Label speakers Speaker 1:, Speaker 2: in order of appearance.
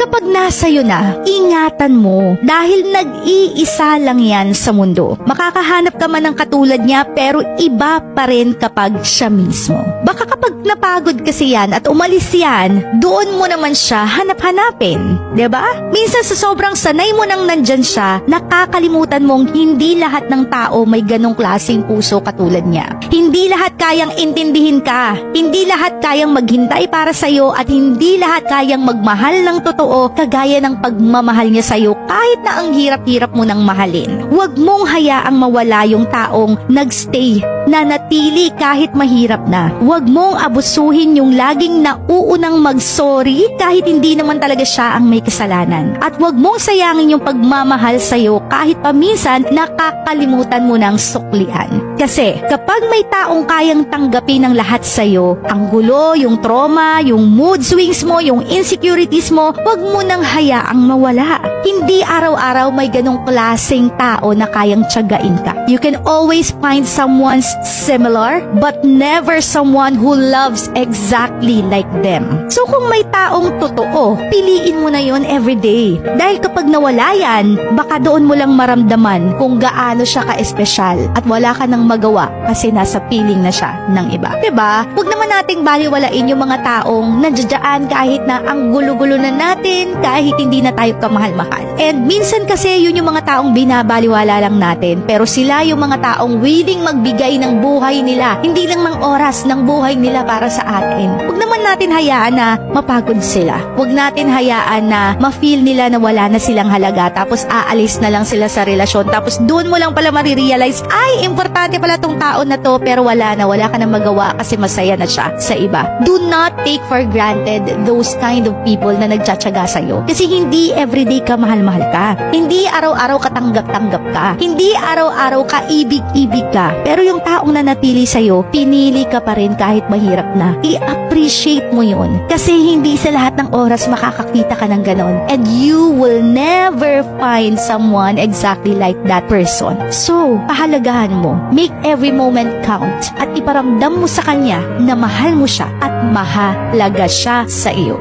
Speaker 1: Kapag nasa iyo na, ingatan mo dahil nag-iisa lang yan sa mundo. Makakahanap ka man ng katulad niya pero iba pa rin kapag siya mismo. Baka kapag napagod kasi yan at umalis yan, doon mo naman siya hanap-hanapin. 'Di ba? Minsan sa sobrang sanay mo nang nandyan siya, nakakalimutan mong hindi lahat ng tao may ganong klaseng puso katulad niya. Hindi lahat kayang intindihin ka. Hindi lahat kayang maghintay para sa'yo at hindi lahat kayang magmahal ng totoo kagaya ng pagmamahal niya sa'yo kahit na ang hirap-hirap mo nang mahalin. Huwag mong hayaang mawala yung taong nagstay, na natili kahit mahirap na. Huwag mong abusuhin yung laging nauunang mag-sorry kahit hindi naman talaga siya ang may kasalanan. At huwag mong sayangin yung pagmamahal sa'yo kahit paminsan nakakalimutan mo ng suklian. Kasi kapag may taong kayang tanggapin ng lahat sa'yo, ang gulo, yung trauma, yung mood swings mo, yung insecurities mo, huwag mo nang hayaang mawala. Hindi araw-araw may ganong klaseng tao na kayang tiyagain ka. You can always find someone similar, but never someone who loves exactly like them. So kung may taong totoo, piliin mo na yon everyday. Dahil kapag nawala yan, baka doon mo lang maramdaman kung gaano siya ka-espesyal at wala ka nang magawa kasi nasa piling na siya ng iba. Diba? Huwag naman nating baliwalain yung mga taong nandiyan kahit na ang gulo-gulo na natin, kahit hindi na tayo kamahal-mahal. And minsan kasi yun yung mga taong binabaliwala lang natin, pero sila yung mga taong willing magbigay ng buhay nila, hindi lang ng oras ng buhay nila para sa atin. Huwag naman natin hayaan na mapagod sila. Huwag natin hayaan na ma-feel nila na wala na silang halaga, tapos aalis na lang sila sa relasyon, tapos doon mo lang pala marirealize, ay, importante pala tong tao na to, pero wala ka na magawa kasi masaya na siya sa iba. Do not take for granted those kind of people na nagtsatsaga sa'yo. Kasi hindi everyday ka mahal-mahal ka. Hindi araw-araw ka tanggap-tanggap ka. Hindi araw-araw ka ibig-ibig ka. Pero yung taong nanatili sa'yo, pinili ka pa rin kahit mahirap na. I-appreciate mo yun. Kasi hindi sa lahat ng oras makakakita ka ng ganon. And you will never find someone exactly like that person. So, pahalagahan mo. Make every moment count. At iparamdam mo sa kanya na mahal mo siya at mahalaga siya sa iyo.